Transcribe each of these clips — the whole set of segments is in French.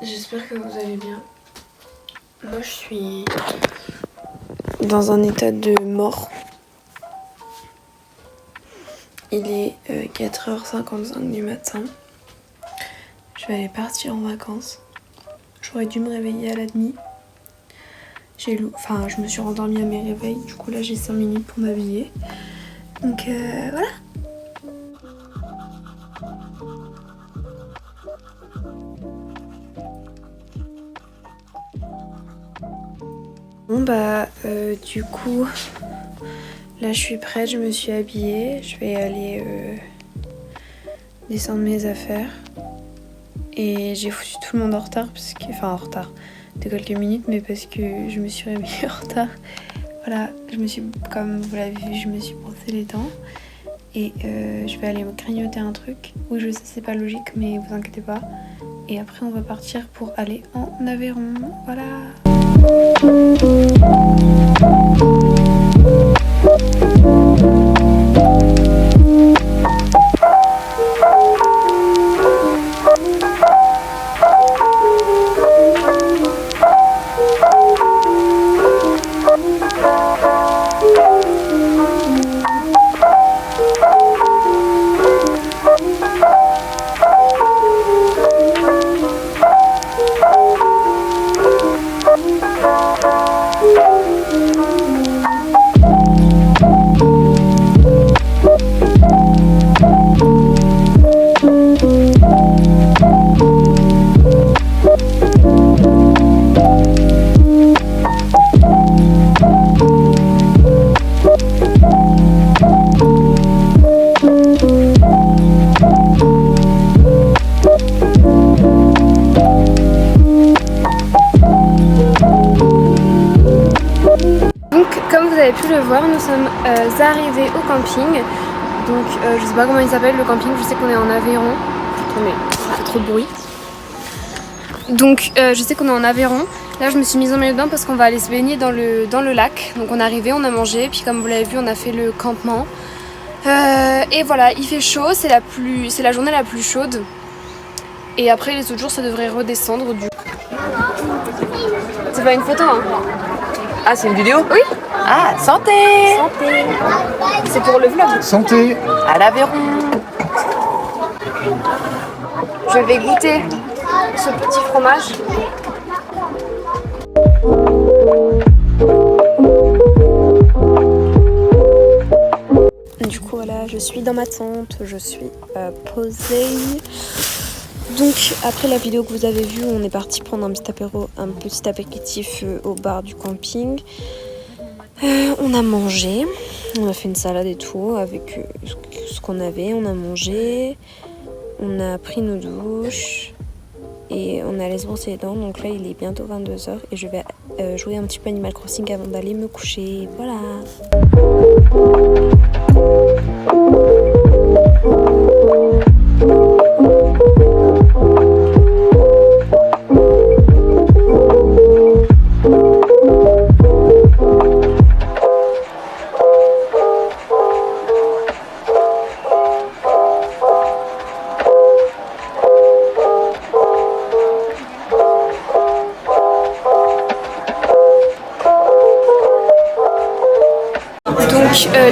J'espère que vous allez bien. Moi je suis dans un état de mort. Il est 4h55 du matin. Je vais aller partir en vacances. J'aurais dû me réveiller à la demi. Je me suis rendormie à mes réveils. Du coup là j'ai 5 minutes pour m'habiller. Donc voilà. Bon bah du coup là je suis prête, je me suis habillée, je vais aller descendre mes affaires et j'ai foutu tout le monde en retard en retard de quelques minutes, mais parce que je me suis réveillée en retard. Voilà, comme vous l'avez vu, je me suis brossé les dents et je vais aller me grignoter un truc. Oui, je sais c'est pas logique, mais vous inquiétez pas. Et après on va partir pour aller en Aveyron. Voilà. Comme vous avez pu le voir, nous sommes arrivés au camping. Donc je sais pas comment il s'appelle le camping, je sais qu'on est en Aveyron. Mais ça fait trop de bruit. Donc je sais qu'on est en Aveyron. Là je me suis mise en maillot de bain parce qu'on va aller se baigner dans le lac. Donc on est arrivé, on a mangé, puis comme vous l'avez vu on a fait le campement. Et voilà, il fait chaud, c'est la journée la plus chaude. Et après les autres jours ça devrait redescendre du coup. C'est pas une photo hein. Ah, c'est une vidéo? Oui. Ah, santé! Santé. C'est pour le vlog. Santé! À l'Aveyron! Je vais goûter ce petit fromage. Du coup voilà, je suis dans ma tente, je suis posée. Donc après la vidéo que vous avez vue, on est parti prendre un petit apéritif au bar du camping. On a mangé, on a fait une salade et tout avec ce qu'on avait, on a mangé, on a pris nos douches et on est allé se brosser les dents. Donc là il est bientôt 22h et je vais jouer un petit peu Animal Crossing avant d'aller me coucher. Voilà.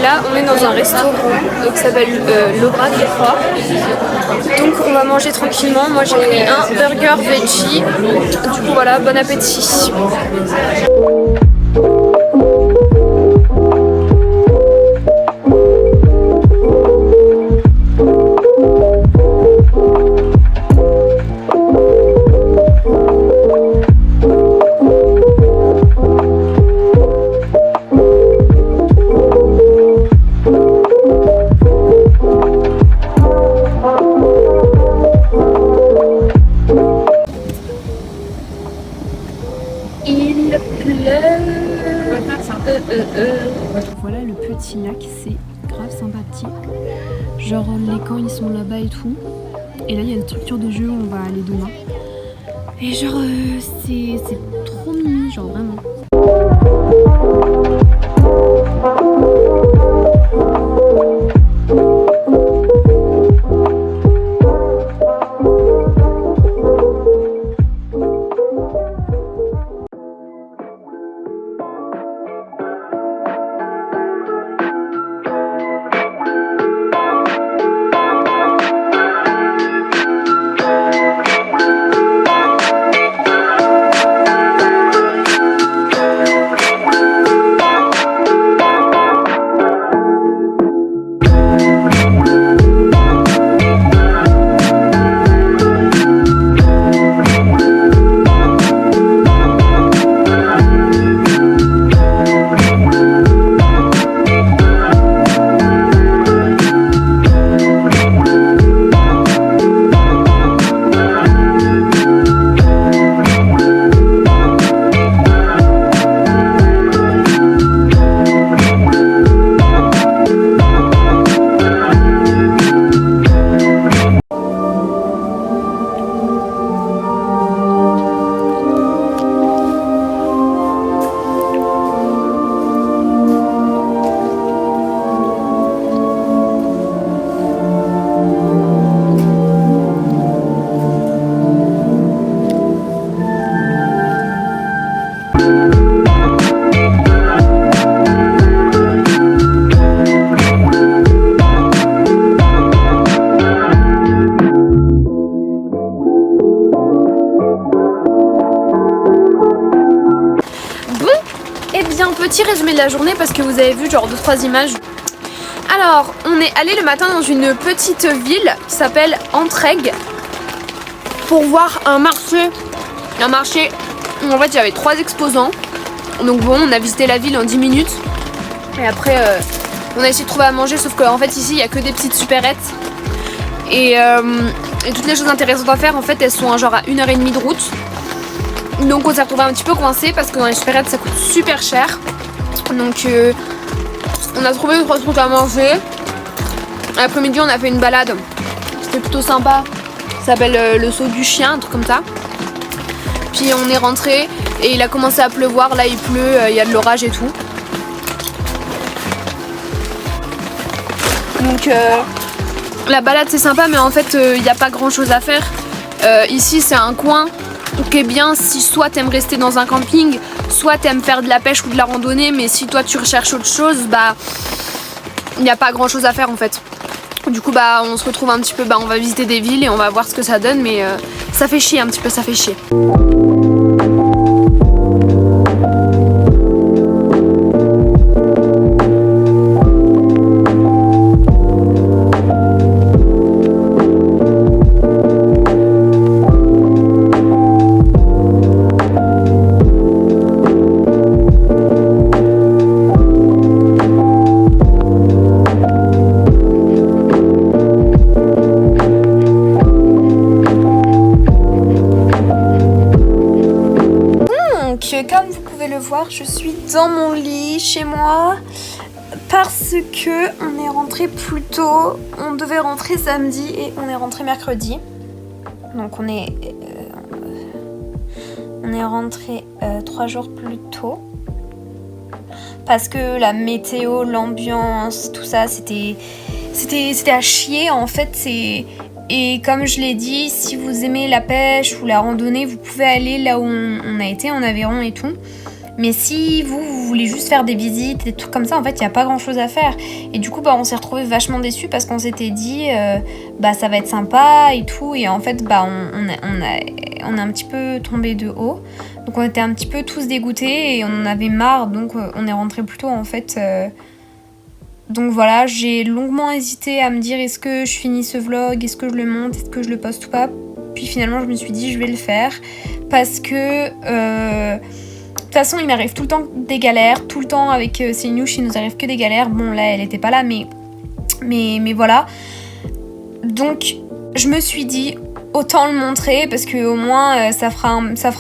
Là on est dans un restaurant qui s'appelle l'Aubrac je crois. Donc on va manger tranquillement. Moi j'ai pris un burger veggie. Du coup voilà, bon appétit. Voilà le petit lac, c'est grave sympathique. Genre les camps ils sont là-bas et tout. Et là il y a une structure de jeu où on va aller demain. Et genre c'est trop mimi, genre vraiment. un petit résumé de la journée parce que vous avez vu genre 2-3 images. Alors, on est allé le matin dans une petite ville qui s'appelle Entraigues pour voir un marché. Un marché où en fait il y avait 3 exposants. Donc bon, on a visité la ville en 10 minutes. Et après, on a essayé de trouver à manger, sauf qu'en fait ici il n'y a que des petites supérettes. Et toutes les choses intéressantes à faire, en fait, elles sont genre à 1h30 de route. Donc on s'est retrouvé un petit peu coincé parce que dans les supérettes ça coûte super cher. Donc on a trouvé 3 trucs à manger. L'après-midi on a fait une balade. C'était plutôt sympa. Ça s'appelle le saut du chien, un truc comme ça. Puis on est rentré et il a commencé à pleuvoir. Là il pleut, il y a de l'orage et tout. Donc la balade c'est sympa, mais en fait il n'y a pas grand chose à faire. Ici c'est un coin qui est bien si soit t'aimes rester dans un camping, soit t'aimes faire de la pêche ou de la randonnée, mais si toi tu recherches autre chose, bah il n'y a pas grand chose à faire en fait. Du coup bah on se retrouve un petit peu, bah on va visiter des villes et on va voir ce que ça donne, mais ça fait chier un petit peu, ça fait chier. Comme vous pouvez le voir, je suis dans mon lit chez moi parce que on est rentré plus tôt. On devait rentrer samedi et on est rentré mercredi. Donc on est rentré 3 jours plus tôt parce que la météo, l'ambiance, tout ça, c'était à chier en fait. Et comme je l'ai dit, si vous aimez la pêche ou la randonnée, vous pouvez aller là où on a été, en Aveyron et tout. Mais si vous voulez juste faire des visites, des trucs comme ça, en fait, il n'y a pas grand-chose à faire. Et du coup, bah, on s'est retrouvés vachement déçus parce qu'on s'était dit, bah, ça va être sympa et tout. Et en fait, bah, on a un petit peu tombé de haut. Donc, on était un petit peu tous dégoûtés et on en avait marre. Donc, on est rentré plus tôt, en fait. Donc voilà, j'ai longuement hésité à me dire est-ce que je finis ce vlog, est-ce que je le monte, est-ce que je le poste ou pas. Puis finalement je me suis dit je vais le faire parce que de toute façon il m'arrive tout le temps des galères, tout le temps avec Célinouche il nous arrive que des galères. Bon là elle était pas là mais voilà. Donc je me suis dit autant le montrer parce que au moins ça fera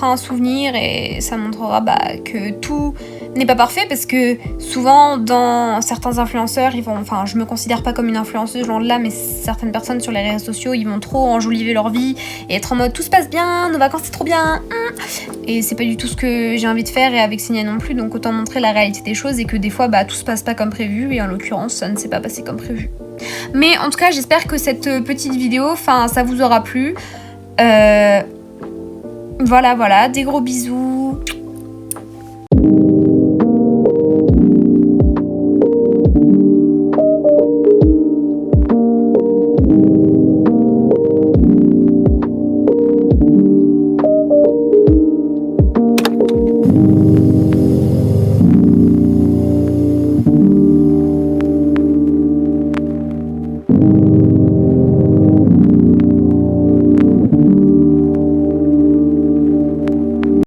un souvenir et ça montrera que tout n'est pas parfait parce que souvent dans certains influenceurs je me considère pas comme une influenceuse genre là, mais certaines personnes sur les réseaux sociaux ils vont trop enjoliver leur vie et être en mode tout se passe bien, nos vacances c'est trop bien, et c'est pas du tout ce que j'ai envie de faire et avec Signa non plus. Donc autant montrer la réalité des choses et que des fois tout se passe pas comme prévu et en l'occurrence ça ne s'est pas passé comme prévu. Mais en tout cas j'espère que cette petite vidéo ça vous aura plu. Voilà, des gros bisous.